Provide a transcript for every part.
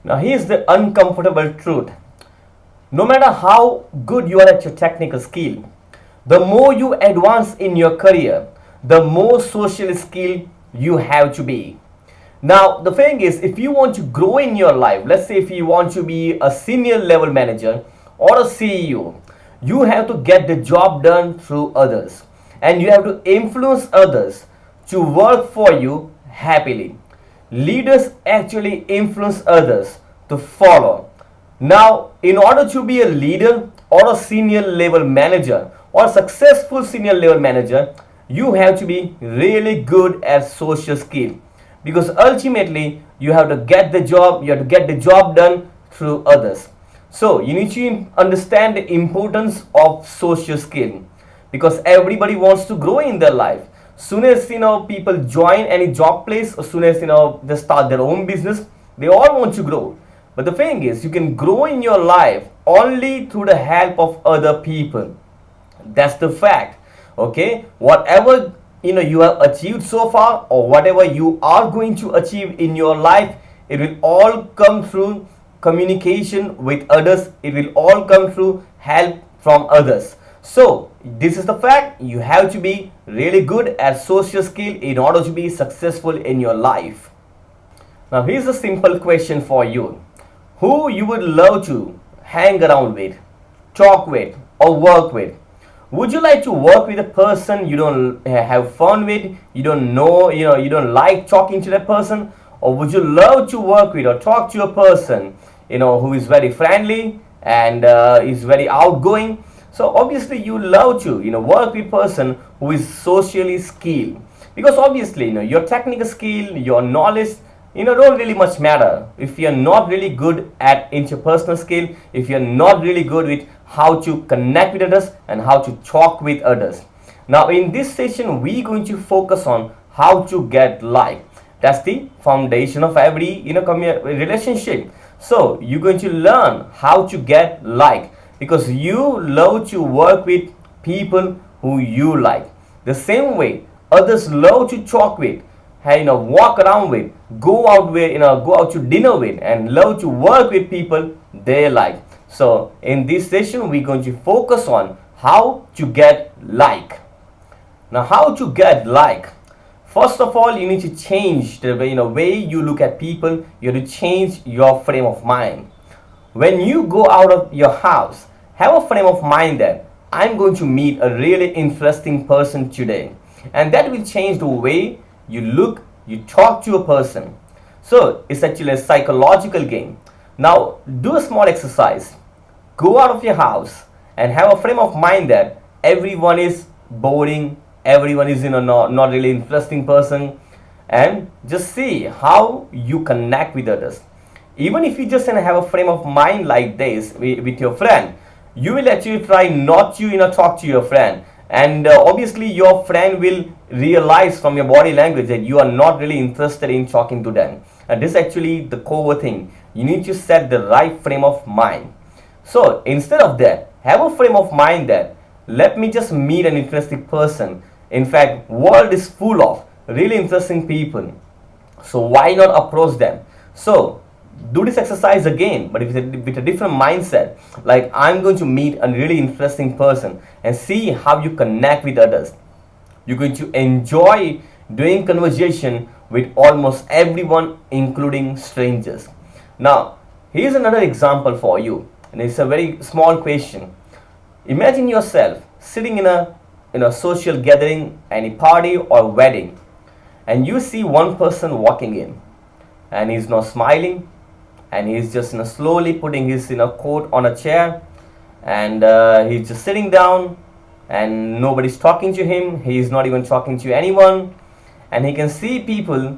Now, here's the uncomfortable truth. No matter how good you are at your technical skill, the more you advance in your career, the more social skill you have to be. Now, the thing is, if you want to grow in your life, let's say if you want to be a senior level manager or a CEO, you have to get the job done through others and you have to influence others to work for you happily. Leaders actually influence others to follow. Now, in order to be a leader or a senior level manager or a successful senior level manager, you have to be really good at social skill, because ultimately you have to get the job, you have to get the job done through others. So you need to understand the importance of social skill, because everybody wants to grow in their life. Soon as people join any job place, or soon as they start their own business, they all want to grow. But the thing is, you can grow in your life only through the help of other people. That's the fact. Okay, whatever you have achieved so far, or whatever you are going to achieve in your life, it will all come through communication with others. It will all come through help from others. So this is the fact. You have to be really good at social skill in order to be successful in your life. Now here's a simple question for you. Who you would love to hang around with, talk with, or work with? Would you like to work with a person you don't have fun with, you don't know, you don't like talking to that person? Or would you love to work with or talk to a person, who is very friendly and is very outgoing? So obviously you love to, work with a person who is socially skilled, because obviously, your technical skill, your knowledge, don't really much matter if you're not really good at interpersonal skill, if you're not really good with how to connect with others and how to talk with others. Now in this session we're going to focus on how to get like. That's the foundation of every relationship. So you're going to learn how to get like, because you love to work with people who you like. The same way others love to talk with, walk around with, go out with, go out to dinner with, and love to work with people they like. So in this session we're going to focus on how to get like. Now how to get like? First of all, you need to change the way you look at people. You have to change your frame of mind. When you go out of your house, have a frame of mind that I'm going to meet a really interesting person today, and that will change the way you look, you talk to a person. So it's actually a psychological game. Now do a small exercise. Go out of your house and have a frame of mind that everyone is boring, everyone is not really interesting person, and just see how you connect with others. Even if you just have a frame of mind like this with your friend, you will actually try not to talk to your friend, and obviously your friend will realize from your body language that you are not really interested in talking to them. And this is actually the core thing. You need to set the right frame of mind. So instead of that, have a frame of mind that let me just meet an interesting person. In fact, world is full of really interesting people, so why not approach them? So do this exercise again, but with a different mindset. Like, I'm going to meet a really interesting person, and see how you connect with others. You're going to enjoy doing conversation with almost everyone, including strangers. Now here's another example for you, and it's a very small question. Imagine yourself sitting in a social gathering, any party or wedding, and you see one person walking in, and he's not smiling, and he's just slowly putting his coat on a chair, and he's just sitting down, and nobody's talking to him. He's not even talking to anyone, and he can see people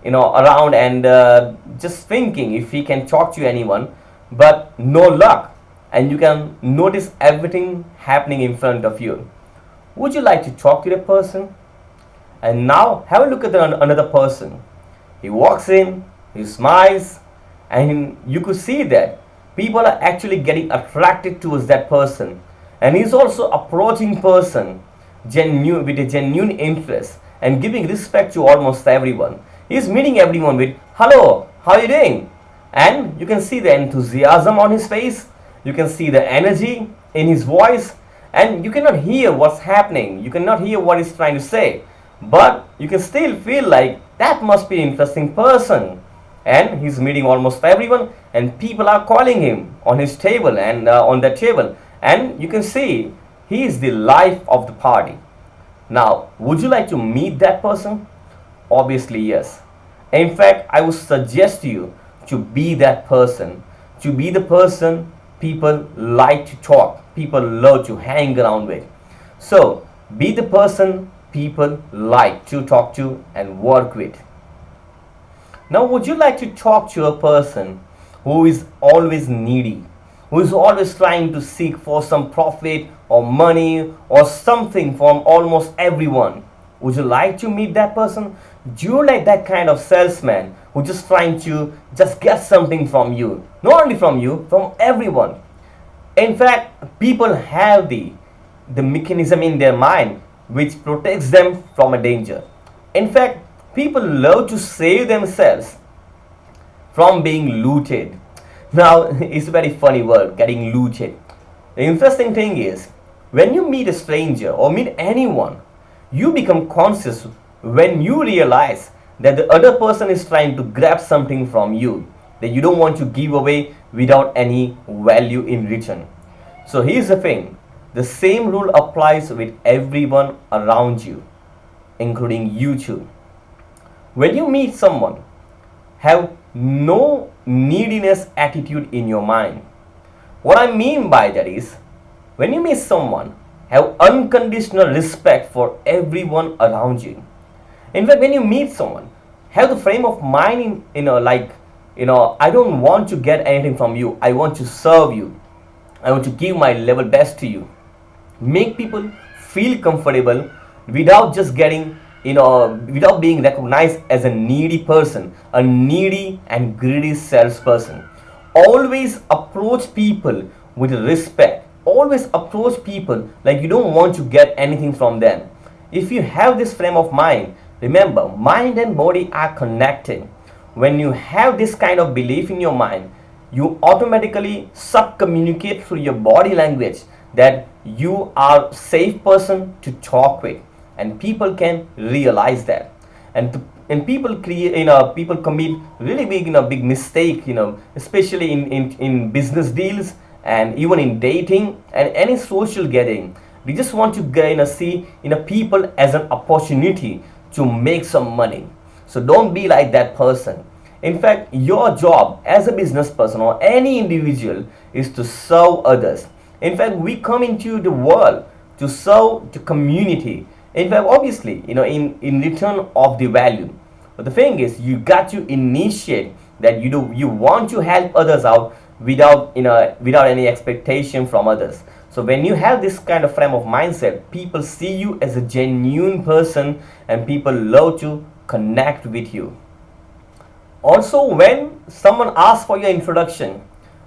around, and just thinking if he can talk to anyone, but no luck. And you can notice everything happening in front of you. Would you like to talk to the person? And now have a look at another person. He walks in, he smiles, and you could see that people are actually getting attracted towards that person, and he's also approaching person with a genuine interest and giving respect to almost everyone. He's meeting everyone with hello, how are you doing? And you can see the enthusiasm on his face, you can see the energy in his voice, and you cannot hear what's happening, you cannot hear what he's trying to say, but you can still feel like that must be an interesting person. And he's meeting almost everyone, and people are calling him on his table and on that table, and you can see he is the life of the party. Now, would you like to meet that person? Obviously, yes. In fact, I would suggest you to be that person, to be the person people like to talk, people love to hang around with. So, be the person people like to talk to and work with. Now, would you like to talk to a person who is always needy, who is always trying to seek for some profit or money or something from almost everyone? Would you like to meet that person? Do you like that kind of salesman who just trying to just get something from you? Not only from you, from everyone. In fact, people have the mechanism in their mind which protects them from a danger. In fact, people love to save themselves from being looted. Now, it's a very funny word, getting looted. The interesting thing is, when you meet a stranger or meet anyone, you become conscious when you realize that the other person is trying to grab something from you that you don't want to give away without any value in return. So here's the thing, the same rule applies with everyone around you, including you too. When you meet someone, have no neediness attitude in your mind. What I mean by that is, when you meet someone, have unconditional respect for everyone around you. In fact, when you meet someone, have the frame of mind I don't want to get anything from you. I want to serve you. I want to give my level best to you. Make people feel comfortable without just getting, without being recognized as a needy person, a needy and greedy salesperson. Always approach people with respect. Always approach people like you don't want to get anything from them. If you have this frame of mind, remember, mind and body are connected. When you have this kind of belief in your mind, you automatically sub-communicate through your body language that you are a safe person to talk with, and people can realize that. And people create, people commit really big mistake, especially in business deals and even in dating and any social gathering. We just want to see people as an opportunity to make some money. So don't be like that person. In fact, your job as a business person or any individual is to serve others. In fact, we come into the world to serve the community. In fact, obviously, in return of the value. But the thing is, you got to initiate that you want to help others out without without any expectation from others. So when you have this kind of frame of mindset, people see you as a genuine person and people love to connect with you. Also, when someone asks for your introduction,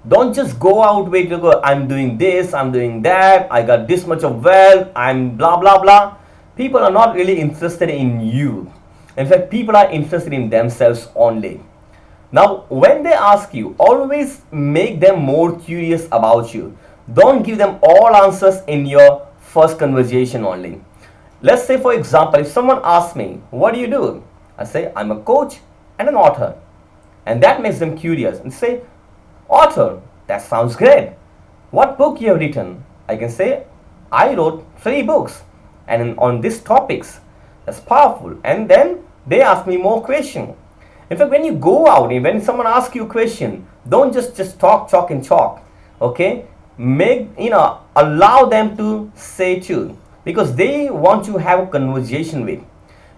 don't just go out with I'm doing this, I'm doing that, I got this much of wealth, I'm blah blah blah. People are not really interested in you. In fact, people are interested in themselves only. Now, when they ask you, always make them more curious about you. Don't give them all answers in your first conversation only. Let's say, for example, if someone asks me, what do you do? I say, I'm a coach and an author. And that makes them curious and say, author, that sounds great. What book you have written? I can say, I wrote 3 books and on these topics. That's powerful. And then they ask me more questions. In fact, when you go out, when someone asks you a question, don't just talk and talk. Okay? Allow them to say too, because they want to have a conversation with.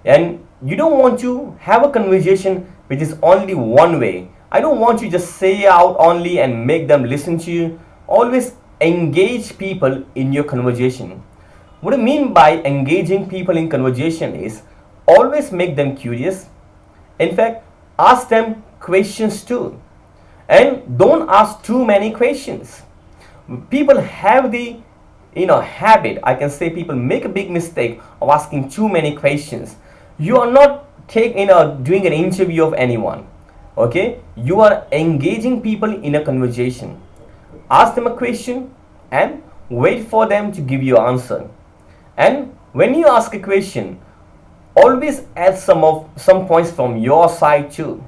And you don't want to have a conversation which is only one way. I don't want you just say out only and make them listen to you. Always engage people in your conversation. What I mean by engaging people in conversation is always make them curious. In fact, ask them questions too. And don't ask too many questions. People have the habit, I can say people make a big mistake of asking too many questions. You are not doing an interview of anyone. Okay, you are engaging people in a conversation. Ask them a question and wait for them to give you answer. And when you ask a question, always add some points from your side too.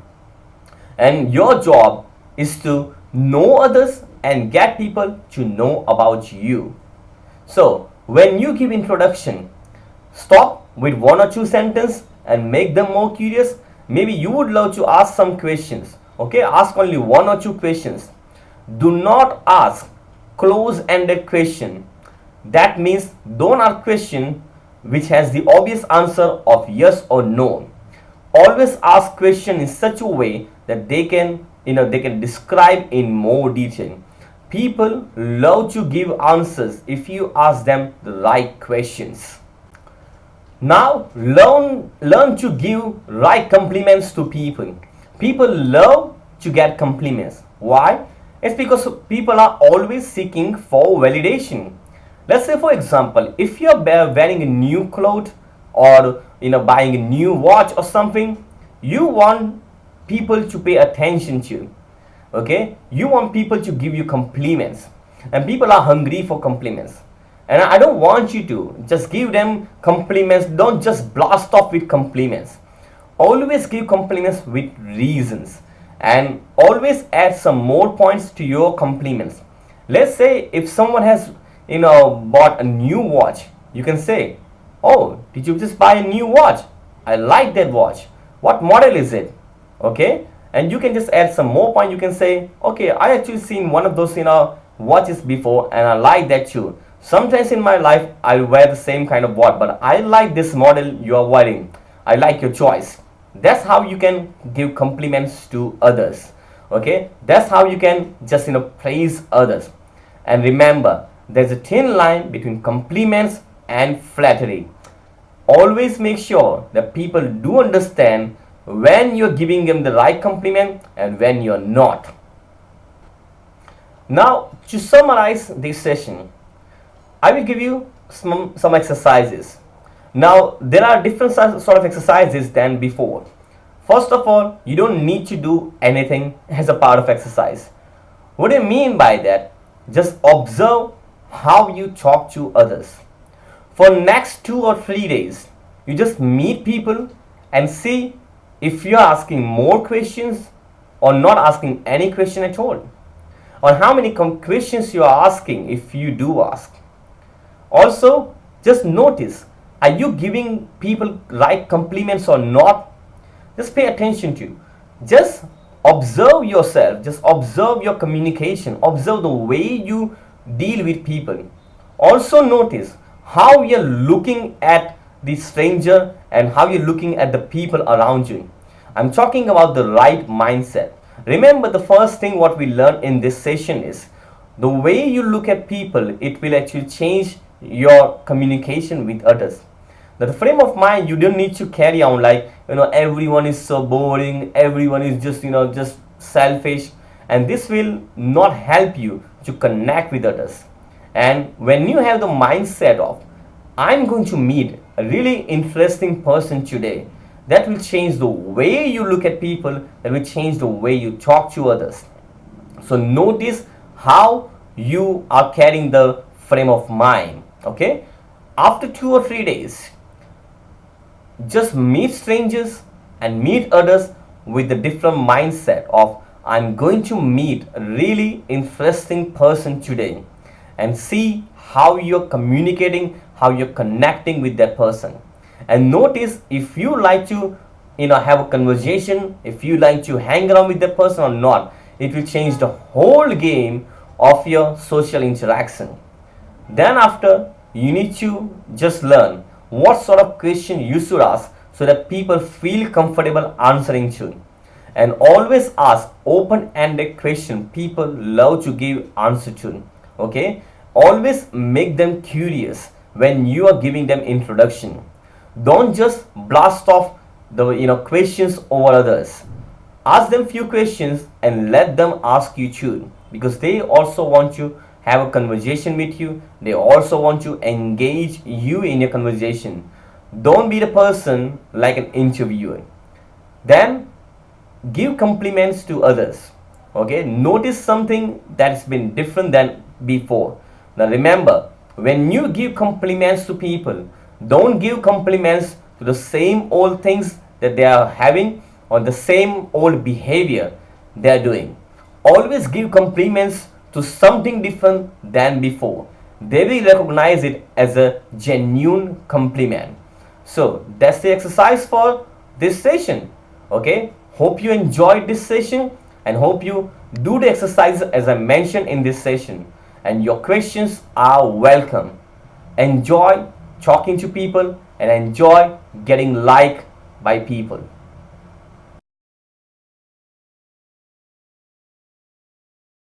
And your job is to know others and get people to know about you. So when you give introduction, stop with one or two sentences and make them more curious. Maybe you would love to ask some questions. Okay, ask only one or two questions. Do not ask close-ended question. That means don't ask question which has the obvious answer of yes or no. Always ask question in such a way that they can describe in more detail. People love to give answers if you ask them the right questions. Now learn to give right compliments to people. People love to get compliments. Why? It's because people are always seeking for validation. Let's say for example, if you're wearing a new clothes or buying a new watch or something, you want people to pay attention to. Okay, you want people to give you compliments, and people are hungry for compliments. And I don't want you to just give them compliments. Don't just blast off with compliments. Always give compliments with reasons, and always add some more points to your compliments. Let's say if someone has bought a new watch, you can say, oh, did you just buy a new watch? I like that watch. What model is it? Okay, and you can just add some more point. You can say, okay, I actually seen one of those watches before and I like that too. Sometimes in my life I wear the same kind of watch, but I like this model you are wearing. I like your choice. That's how you can give compliments to others. Okay, that's how you can just praise others. And remember, there's a thin line between compliments and flattery. Always make sure that people do understand when you're giving them the right compliment and when you're not. Now, to summarize this session, I will give you some exercises. Now, there are different sort of exercises than before. First of all, you don't need to do anything as a part of exercise. What do you mean by that? Just observe how you talk to others. For next 2 or 3 days, you just meet people and see if you're asking more questions or not asking any question at all, or how many questions you are asking if you do ask. Also, just notice, are you giving people right compliments or not? Just pay attention to. Just observe yourself, just observe your communication, observe the way you deal with people. Also notice how you're looking at the stranger and how you're looking at the people around you. I'm talking about the right mindset. Remember, the first thing what we learned in this session is the way you look at people, it will actually change your communication with others. The frame of mind, you don't need to carry on like everyone is so boring, everyone is just selfish, and this will not help you to connect with others. And when you have the mindset of I'm going to meet a really interesting person today, that will change the way you look at people, that will change the way you talk to others. So notice how you are carrying the frame of mind. Okay, after 2 or 3 days, just meet strangers and meet others with the different mindset of I'm going to meet a really interesting person today, and see how you're communicating, how you're connecting with that person. And notice if you like to have a conversation, if you like to hang around with that person or not. It will change the whole game of your social interaction. Then after, you need to just learn what sort of question you should ask so that people feel comfortable answering to. And always ask open-ended question people love to give answer to. Okay, always make them curious when you are giving them introduction. Don't just blast off the questions over others. Ask them few questions and let them ask you too, because they also want to have a conversation with you. They also want to engage you in your conversation. Don't be the person like an interviewer. Then give compliments to others. Okay, notice something that's been different than before. Now remember, when you give compliments to people, don't give compliments to the same old things that they are having or the same old behavior they are doing. Always give compliments to something different than before. They will recognize it as a genuine compliment. So that's the exercise for this session. Okay, hope you enjoyed this session and hope you do the exercise as I mentioned in this session, and your questions are welcome. Enjoy talking to people and enjoy getting liked by people.